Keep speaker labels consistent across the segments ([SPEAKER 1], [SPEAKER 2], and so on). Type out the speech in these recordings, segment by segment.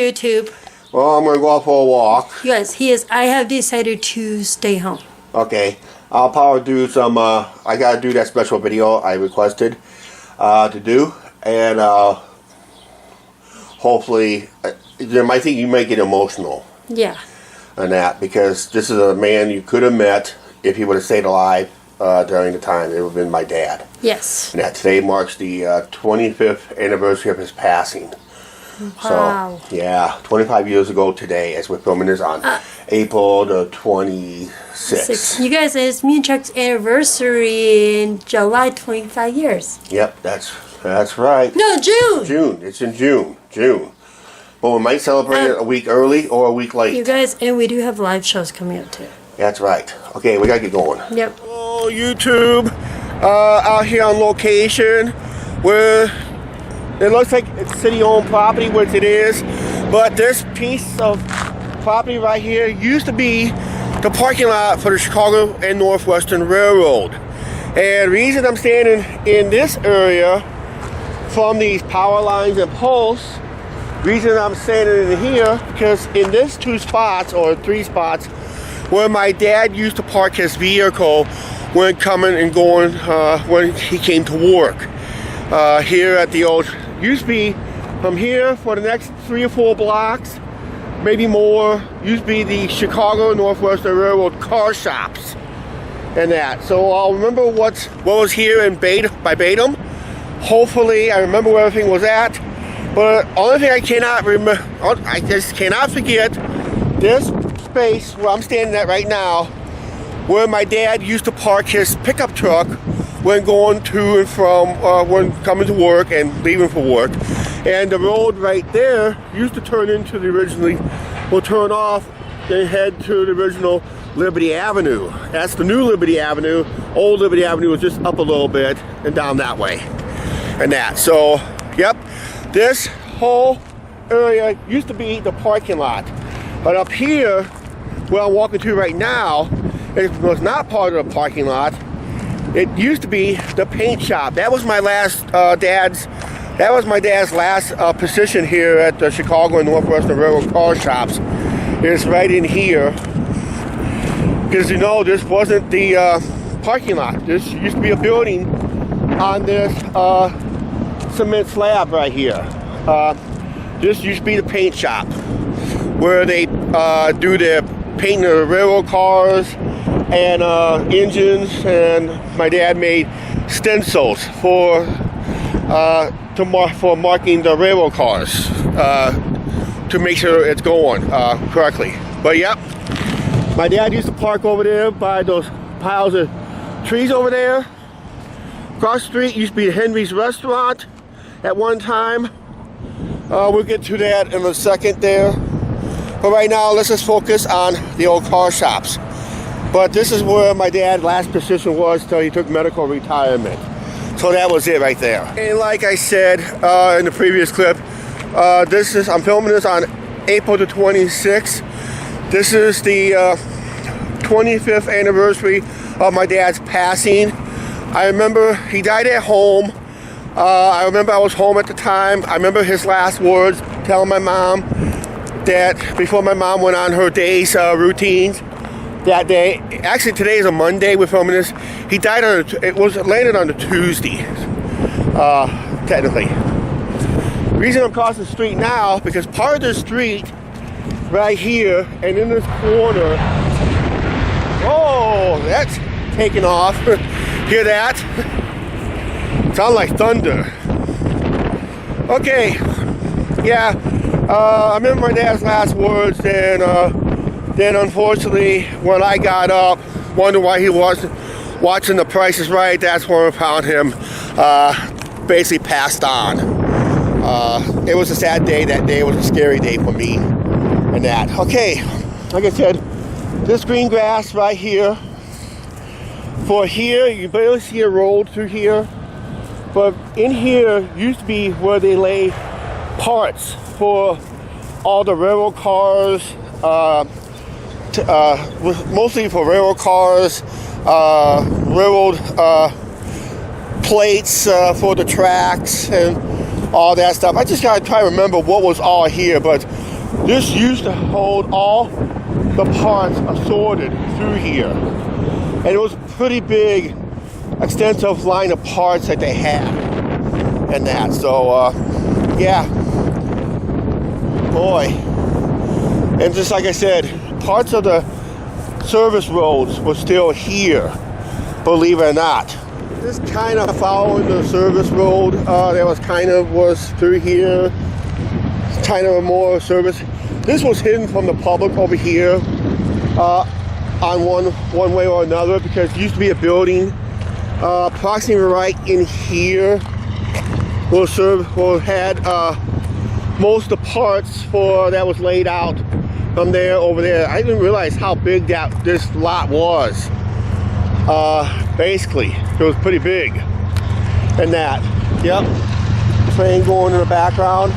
[SPEAKER 1] YouTube.
[SPEAKER 2] Well, I'm gonna go out for a walk.
[SPEAKER 1] Yes, he is. I have decided to stay home.
[SPEAKER 2] Okay. I'll probably do some, I gotta do that special video I requested to do. And hopefully, I think you might get emotional.
[SPEAKER 1] Yeah.
[SPEAKER 2] On that, because this is a man you could have met if he would have stayed alive during the time. It would have been my dad.
[SPEAKER 1] Yes.
[SPEAKER 2] And that today marks the 25th anniversary of his passing.
[SPEAKER 1] Wow.
[SPEAKER 2] So, yeah, 25 years ago today, as we're filming this on April the 26th.
[SPEAKER 1] You guys, it's me and Chuck's anniversary in July, 25 years.
[SPEAKER 2] Yep, that's right.
[SPEAKER 1] No, June.
[SPEAKER 2] June. It's in June. But we might celebrate it a week early or a week late.
[SPEAKER 1] You guys, and we do have live shows coming up too.
[SPEAKER 2] That's right. Okay, we gotta get going.
[SPEAKER 1] Yep.
[SPEAKER 2] Oh, YouTube, out here on location, where it looks like it's city-owned property, which it is, but this piece of property right here used to be the parking lot for the Chicago and Northwestern Railroad. And the reason I'm standing in this area from these power lines and posts, reason I'm standing in here, because in this 2 spots or 3 spots where my dad used to park his vehicle when coming and going when he came to work. Here at the old, used to be from here for the next 3 or 4 blocks, maybe more, used to be the Chicago Northwestern Railroad car shops and that. So I'll remember what was here in by Batum. Hopefully I remember where everything was at. But only thing I cannot remember, I just cannot forget this space where I'm standing at right now, where my dad used to park his pickup truck when going to and from, when coming to work and leaving for work. And the road right there used to turn into the will turn off and head to the original Liberty Avenue. That's the new Liberty Avenue. Old Liberty Avenue was just up a little bit and down that way. And that, so, yep. This whole area used to be the parking lot. But up here, where I'm walking to right now, it was not part of the parking lot. It used to be the paint shop. That was my last my dad's last position here at the Chicago and Northwestern Railroad car shops. It's right in here. Because you know, this wasn't the parking lot. This used to be a building on this cement slab right here. This used to be the paint shop where they do their painting of railroad cars and engines, and my dad made stencils for marking the railroad cars to make sure it's going correctly. But yep, my dad used to park over there by those piles of trees over there. Across the street used to be Henry's Restaurant at one time. We'll get to that in a second there. But right now, let's just focus on the old car shops. But this is where my dad's last position was till he took medical retirement. So that was it right there. And like I said in the previous clip, I'm filming this on April the 26th. This is the 25th anniversary of my dad's passing. I remember he died at home. I remember I was home at the time. I remember his last words telling my mom that before my mom went on her day's routines that day. Actually, today is a Monday. We're filming this. He died landed on a Tuesday, technically. The reason I'm crossing the street now, because part of the street right here and in this corner, oh, that's taking off. Hear that? Sound like thunder. Okay, yeah, I remember my dad's last words, and then unfortunately, when I got up, wondering why he wasn't watching The Price is Right, that's when I found him basically passed on. It was a sad day that day. It was a scary day for me and that. Okay, like I said, this green grass right here, for here, you barely see a road through here. But in here used to be where they lay parts for all the railroad cars, mostly for railroad cars, railroad plates for the tracks and all that stuff. I just gotta try to remember what was all here, but This used to hold all the parts assorted through here. And it was a pretty big, extensive line of parts that they had. And that, so, yeah. Boy. And just like I said, parts of the service roads were still here, believe it or not. This kind of following the service road that was through here. It's kind of a more service. This was hidden from the public over here on one way or another, because it used to be a building approximately right in here had most of the parts for that was laid out from there over there. I didn't realize how big this lot was. Basically, it was pretty big. And that, yep, train going in the background.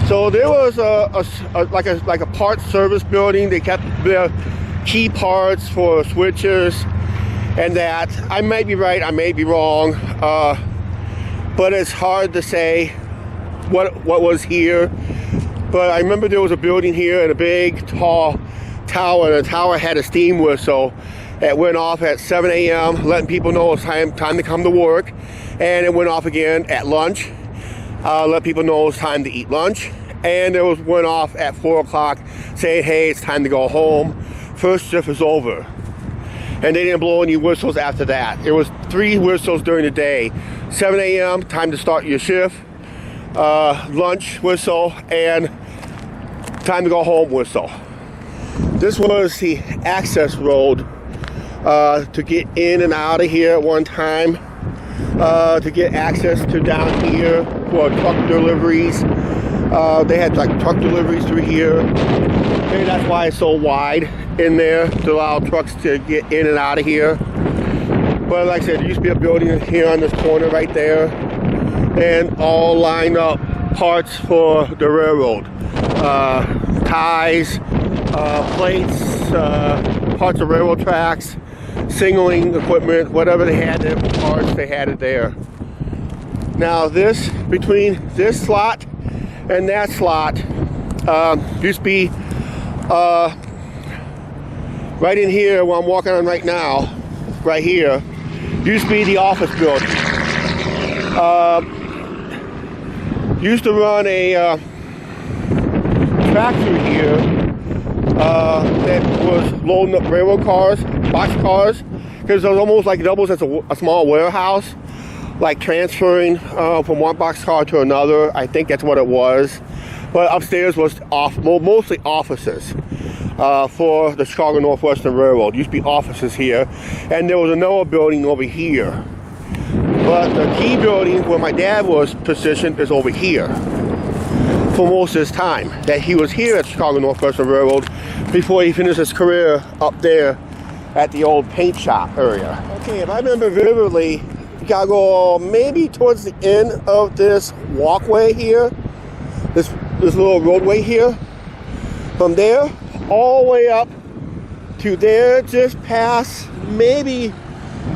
[SPEAKER 2] So there was like a parts service building. They kept their key parts for switches and that. I may be right, I may be wrong, but it's hard to say what was here. But I remember there was a building here and a big tall tower, and the tower had a steam whistle that went off at 7 a.m. letting people know it's time to come to work, and it went off again at lunch, let people know it's time to eat lunch, and it went off at 4 o'clock saying, hey, it's time to go home, first shift is over. And they didn't blow any whistles after that. It was 3 whistles during the day. 7 a.m., time to start your shift, lunch whistle, and time to go home whistle. This was the access road to get in and out of here at one time, to get access to down here for truck deliveries. They had like truck deliveries through here. Maybe that's why it's so wide in there, to allow trucks to get in and out of here. But like I said, there used to be a building here on this corner right there, and all lined up parts for the railroad. Ties, plates, parts of railroad tracks, signaling equipment, whatever they had, the parts, they had it there. Now this, between this slot and that slot, used to be right in here where I'm walking on right now, right here, used to be the office building. Used to run a track through here that was loading up railroad cars, box cars, because it was almost like doubles as a small warehouse, like transferring from one box car to another. I think that's what it was. But upstairs was mostly offices for the Chicago Northwestern Railroad. Used to be offices here, and there was another building over here. But the key building where my dad was positioned is over here for most of his time that he was here at Chicago Northwestern Railroad before he finished his career up there at the old paint shop area. Okay, if I remember vividly, you gotta go maybe towards the end of this walkway here, this little roadway here. From there, all the way up to there, just past maybe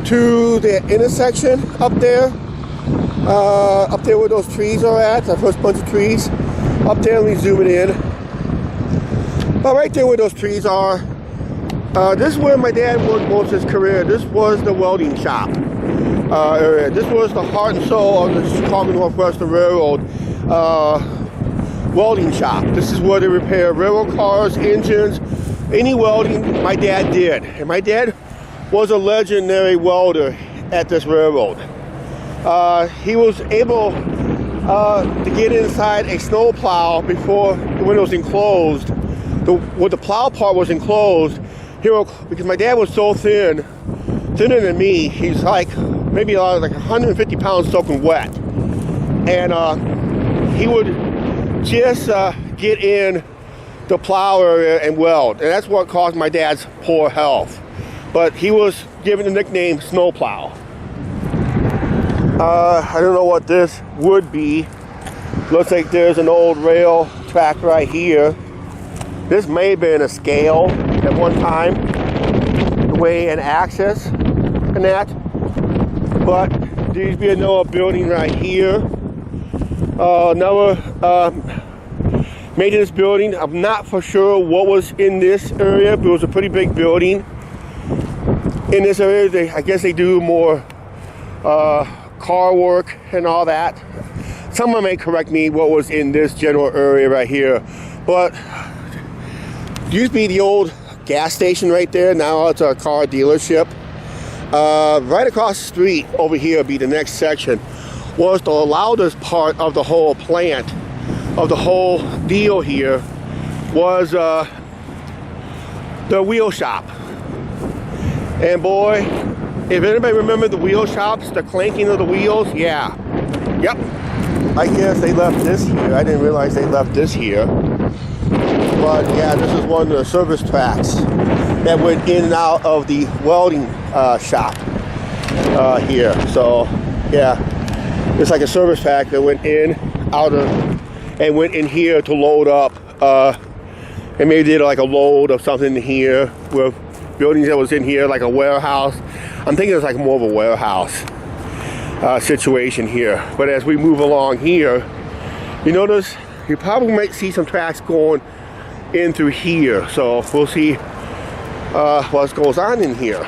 [SPEAKER 2] to the intersection up there where those trees are at, the first bunch of trees. Up there, let me zoom it in. But right there where those trees are, this is where my dad worked most of his career. This was the welding shop area. This was the heart and soul of the Chicago Northwestern Railroad welding shop. This is where they repair railroad cars, engines, any welding my dad did. And my dad was a legendary welder at this railroad. He was able to get inside a snow plow before when it was enclosed. When the plow part was enclosed, because my dad was so thinner than me, he's like maybe like 150 pounds soaking wet, and he would just get in the plow area and weld, and that's what caused my dad's poor health. But he was given the nickname Snowplow. I don't know what this would be. Looks like there's an old rail track right here. This may have been a scale at one time, the way an axis and that. But there used to be another building right here. Another maintenance building. I'm not for sure what was in this area, but it was a pretty big building. In this area, I guess they do more car work and all that. Someone may correct me what was in this general area right here, but it used to be the old gas station right there. Now it's a car dealership. Right across the street over here be the next section. Was the loudest part of the whole plant, of the whole deal here, was the wheel shop. And boy, if anybody remember the wheel shops, the clanking of the wheels, yeah. Yep. I guess they left this here. I didn't realize they left this here. But yeah, this is one of the service tracks that went in and out of the welding shop here. So yeah, it's like a service track that went in, out of, and went in here to load up. And maybe did like a load of something in here with buildings that was in here, like a warehouse. I'm thinking it's like more of a warehouse situation here. But as we move along here, you notice you probably might see some tracks going in through here. So we'll see what goes on in here.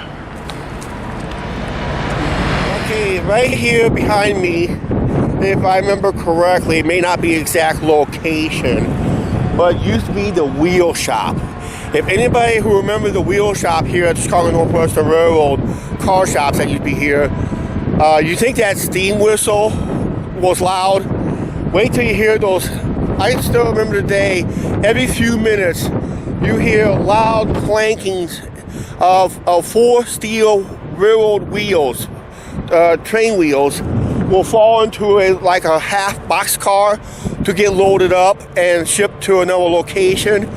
[SPEAKER 2] Okay, right here behind me, if I remember correctly, it may not be exact location, but it used to be the wheel shop. If anybody who remembers the wheel shop here at the Chicago Northwestern Railroad car shops that used to be here, you think that steam whistle was loud? Wait till you hear those. I still remember the day, every few minutes, you hear loud clankings of 4 steel railroad wheels, train wheels, will fall into like a half boxcar to get loaded up and shipped to another location.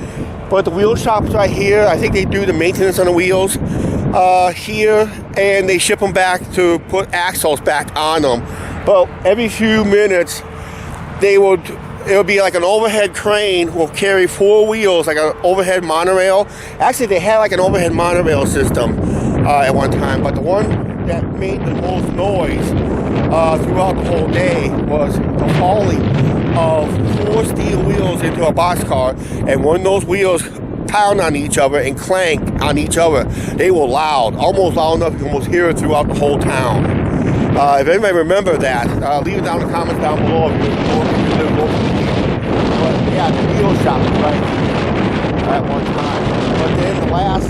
[SPEAKER 2] But the wheel shop's right here. I think they do the maintenance on the wheels here, and they ship them back to put axles back on them. But every few minutes, it'll be like an overhead crane will carry 4 wheels, like an overhead monorail. Actually, they had like an overhead monorail system at one time, but the one that made the most noise throughout the whole day was the falling of 4 steel wheels into a boxcar, and when those wheels pound on each other and clank on each other, they were loud, almost loud enough you can almost hear it throughout the whole town. If anybody remember that, leave it down in the comments down below if you live locally. But yeah, the wheel shop was right here at one time. But then the last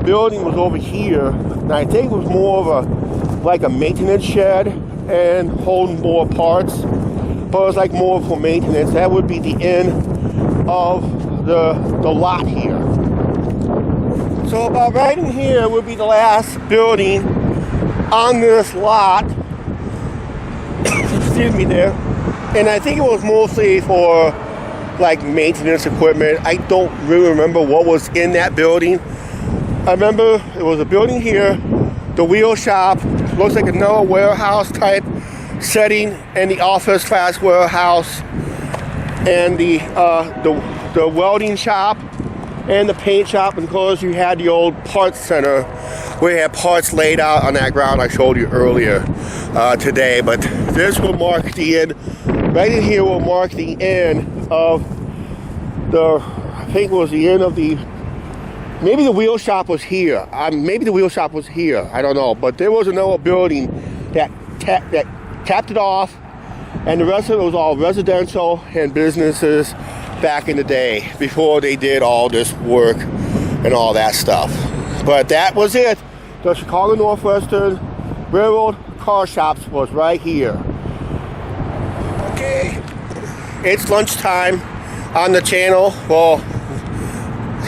[SPEAKER 2] building was over here, and I think it was more of like a maintenance shed and holding more parts. But it was like more for maintenance. That would be the end of the lot here. So about right in here would be the last building on this lot. Excuse me there. And I think it was mostly for like maintenance equipment. I don't really remember what was in that building. I remember it was a building here, the wheel shop, looks like another warehouse type setting, and the office class warehouse, and the welding shop, and the paint shop. And of course you had the old parts center where you had parts laid out on that ground I showed you earlier today. But this will mark the end. Right in here will mark the end of I think it was the end of maybe the wheel shop was here. Maybe the wheel shop was here. I don't know. But there was another building that capped it off, and the rest of it was all residential and businesses back in the day before they did all this work and all that stuff. But that was it. The Chicago Northwestern Railroad Car Shops was right here. Okay, it's lunchtime on the channel. Well,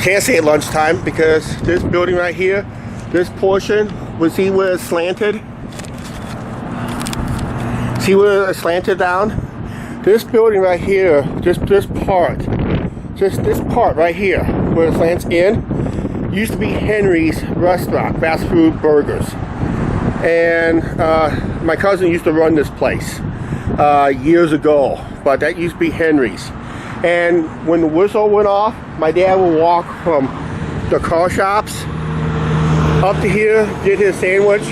[SPEAKER 2] can't say lunchtime because this building right here, this portion, see where it's slanted? See where it's slanted down? This building right here, this part right here, where it slants in, used to be Henry's restaurant, fast food burgers. And my cousin used to run this place years ago, but that used to be Henry's. And when the whistle went off, my dad would walk from the car shops up to here, did his sandwich,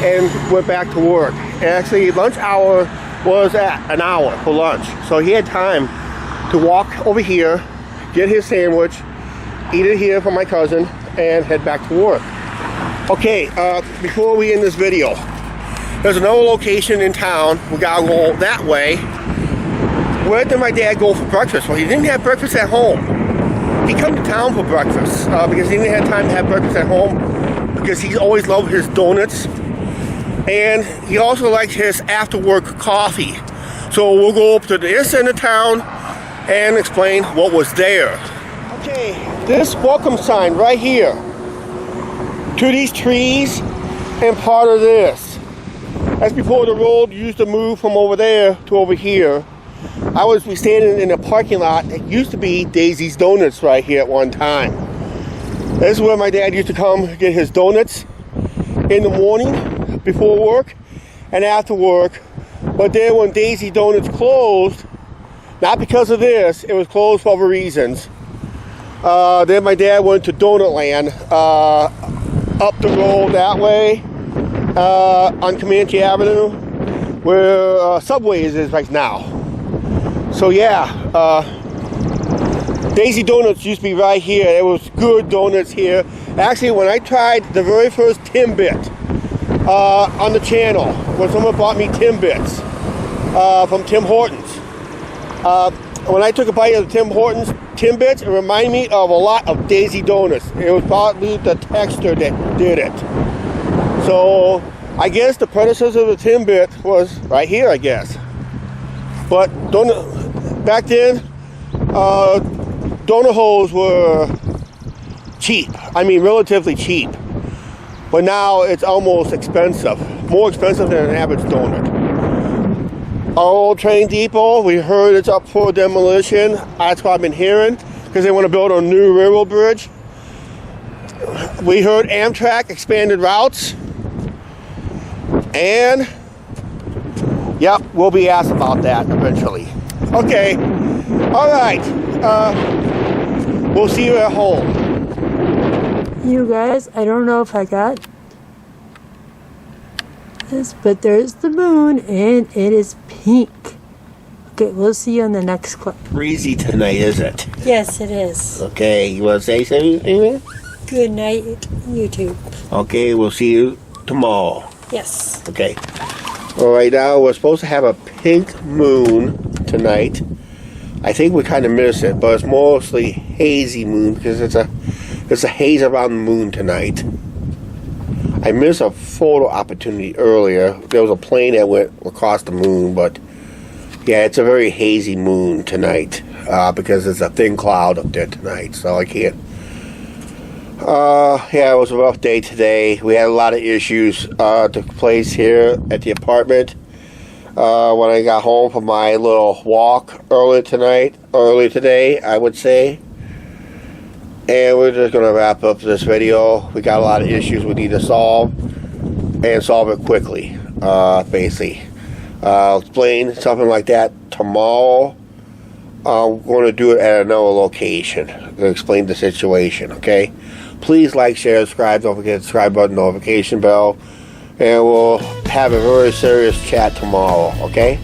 [SPEAKER 2] and went back to work. And actually, lunch hour was at an hour for lunch, so he had time to walk over here, get his sandwich, eat it here from my cousin, and head back to work. Okay, before we end this video, there's another location in town. We gotta go that way. Where did my dad go for breakfast? Well, he didn't have breakfast at home. He come to town for breakfast because he didn't have time to have breakfast at home because he always loved his donuts. And he also liked his after-work coffee. So we'll go up to this end of town and explain what was there. Okay, this welcome sign right here to these trees and part of this. That's before the road used to move from over there to over here. I was standing in a parking lot that used to be Daisy's Donuts right here at one time. This is where my dad used to come get his donuts in the morning before work and after work. But then when Daisy Donuts closed, not because of this, it was closed for other reasons. Then my dad went to Donut Land up the road that way on Comanche Avenue where Subway is right now. So yeah, Daisy Donuts used to be right here. There was good donuts here. Actually, when I tried the very first Timbit on the channel, when someone bought me Timbits from Tim Hortons, when I took a bite of the Tim Hortons Timbits, it reminded me of a lot of Daisy Donuts. It was probably the texture that did it. So I guess the predecessor of the Timbit was right here, I guess. But back then, donut holes were cheap. I mean, relatively cheap. But now it's almost expensive. More expensive than an average donut. Our old train depot, we heard it's up for demolition. That's what I've been hearing, because they want to build a new railroad bridge. We heard Amtrak expanded routes. And, yep, we'll be asked about that eventually. Okay, all right. We'll see you at home.
[SPEAKER 1] You guys, I don't know if I got this, but there's the moon, and it is pink. Okay, we'll see you on the next clip.
[SPEAKER 2] Breezy tonight, is it?
[SPEAKER 1] Yes, it is.
[SPEAKER 2] Okay, you want to say something?
[SPEAKER 1] Good night, YouTube.
[SPEAKER 2] Okay, we'll see you tomorrow.
[SPEAKER 1] Yes.
[SPEAKER 2] Okay. Well, right now we're supposed to have a pink moon tonight. I think we kind of missed it, but it's mostly hazy moon because it's a haze around the moon tonight. I missed a photo opportunity earlier. There was a plane that went across the moon, but yeah, it's a very hazy moon tonight because there's a thin cloud up there tonight, so I can't. Yeah, it was a rough day today. We had a lot of issues took place here at the apartment when I got home from my little walk early today, I would say. And we're just going to wrap up this video. We got a lot of issues we need to solve, and solve it quickly, basically. I'll explain something like that tomorrow. I'm going to do it at another location to explain the situation, okay? Please like, share, subscribe. Don't forget the subscribe button, notification bell. And we'll have a very serious chat tomorrow, okay?